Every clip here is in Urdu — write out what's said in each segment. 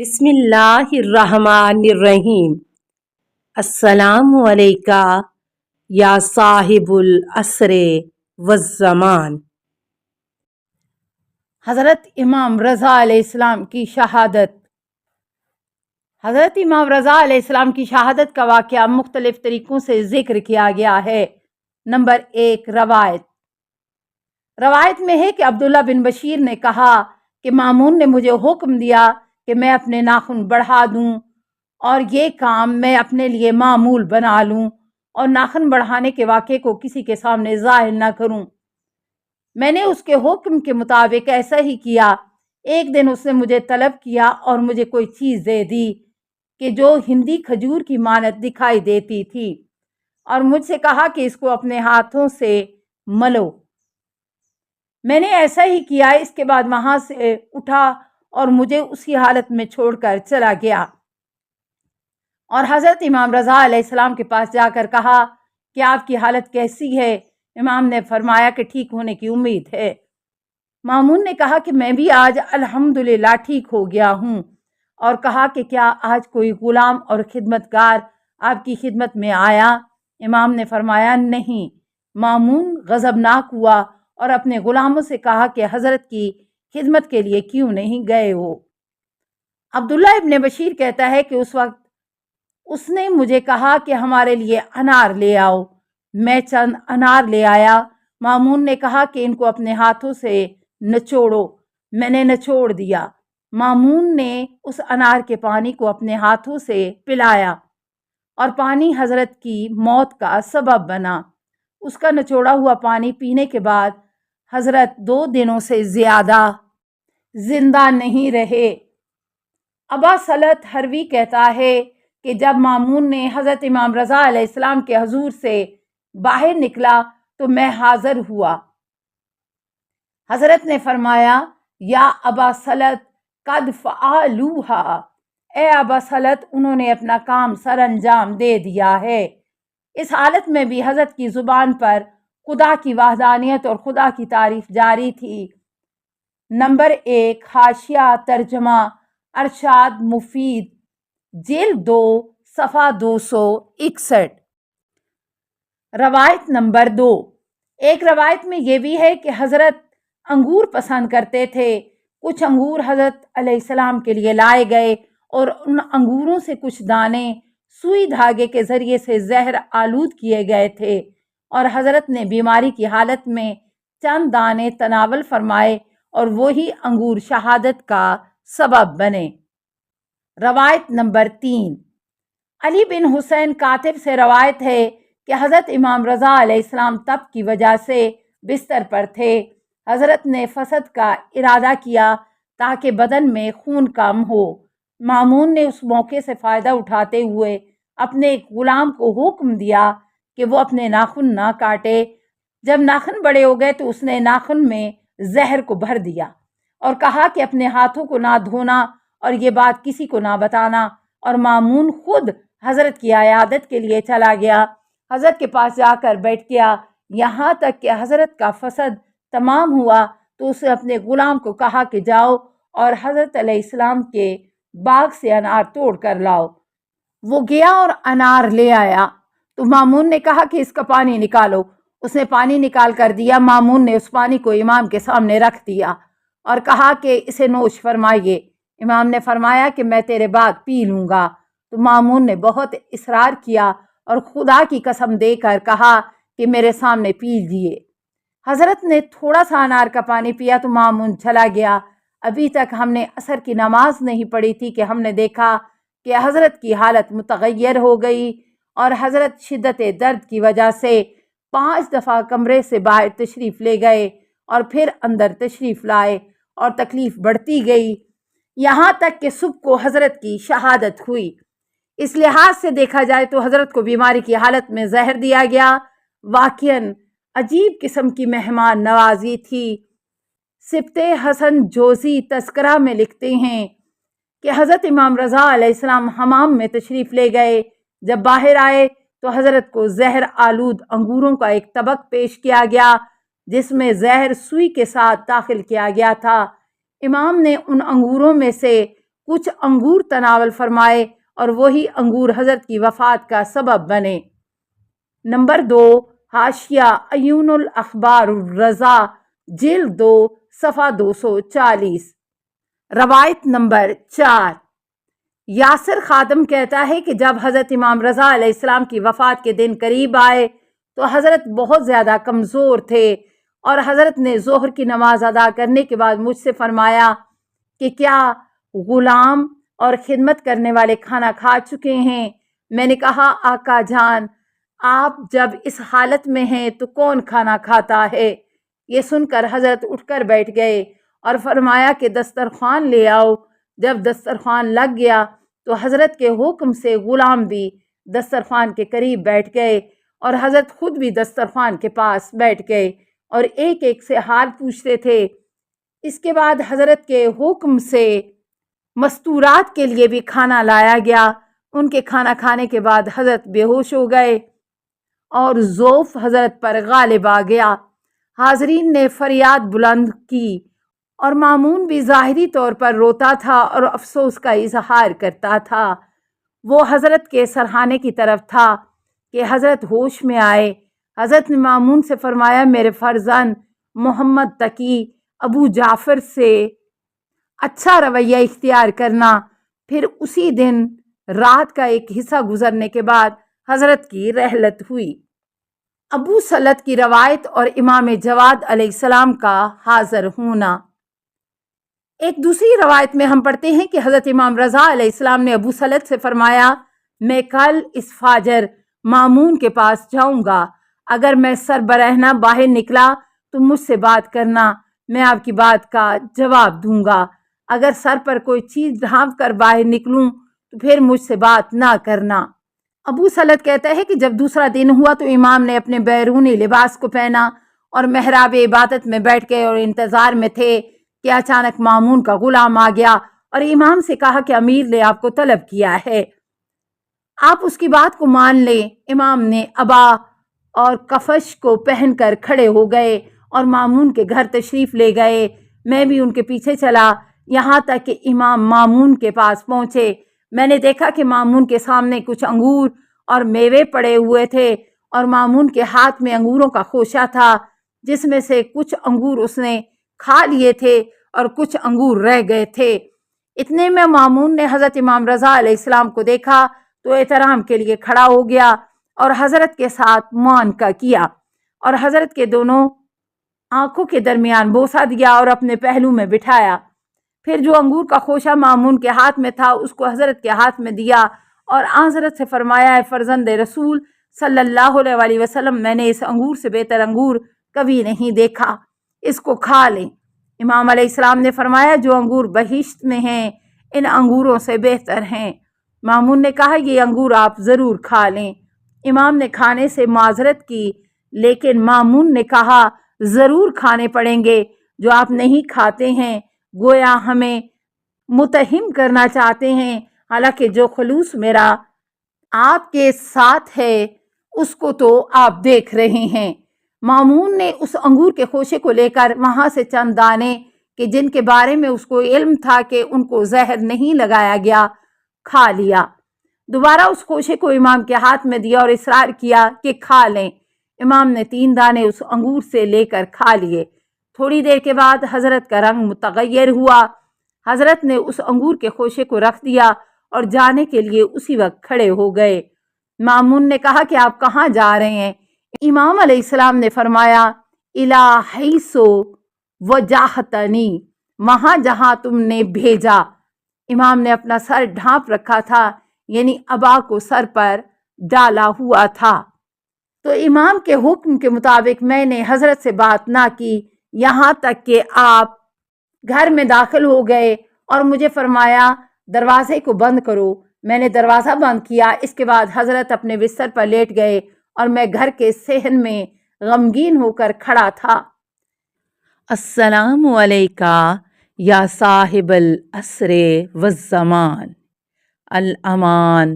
بسم اللہ الرحمن الرحیم۔ السلام علیکہ یا صاحب العصر والزمان۔ حضرت امام رضا علیہ السلام کی شہادت۔ حضرت امام رضا علیہ السلام کی شہادت کا واقعہ مختلف طریقوں سے ذکر کیا گیا ہے۔ نمبر 1، روایت میں ہے کہ عبداللہ بن بشیر نے کہا کہ مامون نے مجھے حکم دیا کہ میں اپنے ناخن بڑھا دوں اور یہ کام میں اپنے لیے معمول بنا لوں اور ناخن بڑھانے کے واقعے کو کسی کے سامنے ظاہر نہ کروں۔ میں نے اس کے حکم کے مطابق ایسا ہی کیا۔ ایک دن اس نے مجھے طلب کیا اور مجھے کوئی چیز دے دی کہ جو ہندی کھجور کی مانت دکھائی دیتی تھی، اور مجھ سے کہا کہ اس کو اپنے ہاتھوں سے ملو۔ میں نے ایسا ہی کیا۔ اس کے بعد وہاں سے اٹھا اور مجھے اسی حالت میں چھوڑ کر چلا گیا اور حضرت امام رضا علیہ السلام کے پاس جا کر کہا کہ آپ کی حالت کیسی ہے؟ امام نے فرمایا کہ ٹھیک ہونے کی امید ہے۔ مامون نے کہا کہ میں بھی آج الحمدللہ ٹھیک ہو گیا ہوں، اور کہا کہ کیا آج کوئی غلام اور خدمتگار آپ کی خدمت میں آیا؟ امام نے فرمایا نہیں۔ مامون غضبناک ہوا اور اپنے غلاموں سے کہا کہ حضرت کی خدمت کے لیے کیوں نہیں گئے ہو؟ عبداللہ ابن بشیر کہتا ہے کہ اس وقت اس نے مجھے کہا کہ ہمارے لیے انار لے آؤ۔ میں چند انار لے آیا۔ مامون نے کہا کہ ان کو اپنے ہاتھوں سے نچوڑو۔ میں نے نچوڑ دیا۔ مامون نے اس انار کے پانی کو اپنے ہاتھوں سے پلایا اور پانی حضرت کی موت کا سبب بنا۔ اس کا نچوڑا ہوا پانی پینے کے بعد حضرت 2 دنوں سے زیادہ زندہ نہیں رہے۔ ابا سلط حروی کہتا ہے کہ جب مامون نے حضرت امام رضا علیہ السلام کے حضور سے باہر نکلا تو میں حاضر ہوا۔ حضرت نے فرمایا یا ابا سلط قد فعلوہا، اے ابا سلط انہوں نے اپنا کام سر انجام دے دیا ہے۔ اس حالت میں بھی حضرت کی زبان پر خدا کی وحدانیت اور خدا کی تعریف جاری تھی۔ نمبر 1، حاشیہ ترجمہ ارشاد مفید، جلد 2، صفحہ 261۔ روایت نمبر 2۔ ایک روایت میں یہ بھی ہے کہ حضرت انگور پسند کرتے تھے۔ کچھ انگور حضرت علیہ السلام کے لیے لائے گئے اور ان انگوروں سے کچھ دانے سوئی دھاگے کے ذریعے سے زہر آلود کیے گئے تھے، اور حضرت نے بیماری کی حالت میں چند دانے تناول فرمائے اور وہی انگور شہادت کا سبب بنے۔ روایت نمبر 3۔ علی بن حسین کاتب سے روایت ہے کہ حضرت امام رضا علیہ السلام تب کی وجہ سے بستر پر تھے۔ حضرت نے فسد کا ارادہ کیا تاکہ بدن میں خون کم ہو۔ مامون نے اس موقع سے فائدہ اٹھاتے ہوئے اپنے ایک غلام کو حکم دیا کہ وہ اپنے ناخن نہ کاٹے۔ جب ناخن بڑے ہو گئے تو اس نے ناخن میں زہر کو بھر دیا اور کہا کہ اپنے ہاتھوں کو نہ دھونا اور یہ بات کسی کو نہ بتانا، اور مامون خود حضرت کی عیادت کے لیے چلا گیا۔ حضرت کے پاس جا کر بیٹھ گیا یہاں تک کہ حضرت کا فسد تمام ہوا تو اس نے اپنے غلام کو کہا کہ جاؤ اور حضرت علیہ السلام کے باغ سے انار توڑ کر لاؤ۔ وہ گیا اور انار لے آیا تو مامون نے کہا کہ اس کا پانی نکالو۔ اس نے پانی نکال کر دیا۔ مامون نے اس پانی کو امام کے سامنے رکھ دیا اور کہا کہ اسے نوش فرمائیے۔ امام نے فرمایا کہ میں تیرے بعد پی لوں گا۔ تو مامون نے بہت اصرار کیا اور خدا کی قسم دے کر کہا کہ میرے سامنے پی لیجیے۔ حضرت نے تھوڑا سا انار کا پانی پیا تو مامون چلا گیا۔ ابھی تک ہم نے عصر کی نماز نہیں پڑھی تھی کہ ہم نے دیکھا کہ حضرت کی حالت متغیر ہو گئی اور حضرت شدت درد کی وجہ سے 5 دفعہ کمرے سے باہر تشریف لے گئے اور پھر اندر تشریف لائے، اور تکلیف بڑھتی گئی یہاں تک کہ صبح کو حضرت کی شہادت ہوئی۔ اس لحاظ سے دیکھا جائے تو حضرت کو بیماری کی حالت میں زہر دیا گیا۔ واقعاً عجیب قسم کی مہمان نوازی تھی۔ سبط حسن جوزی تذکرہ میں لکھتے ہیں کہ حضرت امام رضا علیہ السلام حمام میں تشریف لے گئے۔ جب باہر آئے تو حضرت کو زہر آلود انگوروں کا ایک طبق پیش کیا گیا جس میں زہر سوئی کے ساتھ داخل کیا گیا تھا۔ امام نے ان انگوروں میں سے کچھ انگور تناول فرمائے اور وہی انگور حضرت کی وفات کا سبب بنے۔ نمبر 2، حاشیہ عیون الاخبار الرضا، جلد 2، صفحہ 240۔ روایت نمبر 4، یاسر خادم کہتا ہے کہ جب حضرت امام رضا علیہ السلام کی وفات کے دن قریب آئے تو حضرت بہت زیادہ کمزور تھے، اور حضرت نے ظہر کی نماز ادا کرنے کے بعد مجھ سے فرمایا کہ کیا غلام اور خدمت کرنے والے کھانا کھا چکے ہیں؟ میں نے کہا آقا جان، آپ جب اس حالت میں ہیں تو کون کھانا کھاتا ہے؟ یہ سن کر حضرت اٹھ کر بیٹھ گئے اور فرمایا کہ دسترخوان لے آؤ۔ جب دسترخوان لگ گیا تو حضرت کے حکم سے غلام بھی دسترخوان کے قریب بیٹھ گئے اور حضرت خود بھی دسترخوان کے پاس بیٹھ گئے اور ایک ایک سے حال پوچھتے تھے۔ اس کے بعد حضرت کے حکم سے مستورات کے لیے بھی کھانا لایا گیا۔ ان کے کھانا کھانے کے بعد حضرت بے ہوش ہو گئے اور ذوف حضرت پر غالب آ گیا۔ حاضرین نے فریاد بلند کی اور مامون بھی ظاہری طور پر روتا تھا اور افسوس کا اظہار کرتا تھا۔ وہ حضرت کے سرہانے کی طرف تھا کہ حضرت ہوش میں آئے۔ حضرت نے مامون سے فرمایا میرے فرزند محمد تقی ابو جعفر سے اچھا رویہ اختیار کرنا۔ پھر اسی دن رات کا ایک حصہ گزرنے کے بعد حضرت کی رحلت ہوئی۔ ابو سلط کی روایت اور امام جواد علیہ السلام کا حاضر ہونا۔ ایک دوسری روایت میں ہم پڑھتے ہیں کہ حضرت امام رضا علیہ السلام نے ابو سلط سے فرمایا میں کل اس فاجر مامون کے پاس جاؤں گا، اگر میں سر برہنہ باہر نکلا تو مجھ سے بات کرنا، میں آپ کی بات کا جواب دوں گا، اگر سر پر کوئی چیز ڈھانپ کر باہر نکلوں تو پھر مجھ سے بات نہ کرنا۔ ابو سلط کہتا ہے کہ جب دوسرا دن ہوا تو امام نے اپنے بیرونی لباس کو پہنا اور محراب عبادت میں بیٹھ گئے اور انتظار میں تھے کہ اچانک مامون کا غلام آ گیا اور امام سے کہا کہ امیر نے آپ کو طلب کیا ہے، آپ اس کی بات کو مان لیں۔ امام نے عبا اور کفش کو پہن کر کھڑے ہو گئے اور مامون کے گھر تشریف لے گئے۔ میں بھی ان کے پیچھے چلا یہاں تک کہ امام مامون کے پاس پہنچے۔ میں نے دیکھا کہ مامون کے سامنے کچھ انگور اور میوے پڑے ہوئے تھے اور مامون کے ہاتھ میں انگوروں کا خوشہ تھا، جس میں سے کچھ انگور اس نے کھا لیے تھے اور کچھ انگور رہ گئے تھے۔ اتنے میں مامون نے حضرت امام رضا علیہ السلام کو دیکھا تو احترام کے لیے کھڑا ہو گیا اور حضرت کے ساتھ معانقہ کیا اور حضرت کے دونوں آنکھوں کے درمیان بوسہ دیا اور اپنے پہلو میں بٹھایا۔ پھر جو انگور کا خوشہ مامون کے ہاتھ میں تھا اس کو حضرت کے ہاتھ میں دیا اور حضرت سے فرمایا اے فرزند رسول صلی اللہ علیہ وسلم، میں نے اس انگور سے بہتر انگور کبھی نہیں دیکھا، اس کو کھا لیں۔ امام علیہ السلام نے فرمایا جو انگور بہشت میں ہیں ان انگوروں سے بہتر ہیں۔ مامون نے کہا یہ انگور آپ ضرور کھا لیں۔ امام نے کھانے سے معذرت کی لیکن مامون نے کہا ضرور کھانے پڑیں گے، جو آپ نہیں کھاتے ہیں گویا ہمیں متہم کرنا چاہتے ہیں، حالانکہ جو خلوص میرا آپ کے ساتھ ہے اس کو تو آپ دیکھ رہے ہیں۔ مامون نے اس انگور کے خوشے کو لے کر وہاں سے چند دانے کہ جن کے بارے میں اس کو علم تھا کہ ان کو زہر نہیں لگایا گیا کھا لیا۔ دوبارہ اس خوشے کو امام کے ہاتھ میں دیا اور اصرار کیا کہ کھا لیں۔ امام نے 3 دانے اس انگور سے لے کر کھا لیے۔ تھوڑی دیر کے بعد حضرت کا رنگ متغیر ہوا۔ حضرت نے اس انگور کے خوشے کو رکھ دیا اور جانے کے لیے اسی وقت کھڑے ہو گئے۔ مامون نے کہا کہ آپ کہاں جا رہے ہیں؟ امام علیہ السلام نے فرمایا اِلیٰ حیث وجہتنی، وہاں جہاں تم نے بھیجا۔ امام نے اپنا سر ڈھانپ رکھا تھا، یعنی عبا کو سر پر ڈالا ہوا تھا۔ تو امام کے حکم کے مطابق میں نے حضرت سے بات نہ کی یہاں تک کہ آپ گھر میں داخل ہو گئے اور مجھے فرمایا دروازے کو بند کرو۔ میں نے دروازہ بند کیا۔ اس کے بعد حضرت اپنے بستر پر لیٹ گئے اور میں گھر کے صحن میں غمگین ہو کر کھڑا تھا۔ السلام علیکہ یا صاحب العصر والزمان، الامان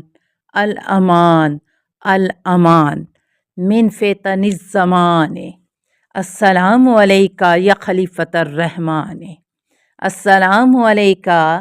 الامان الامان من فتن الزمان، السلام علیکہ یا خلیفۃ الرحمن، السلام علیکہ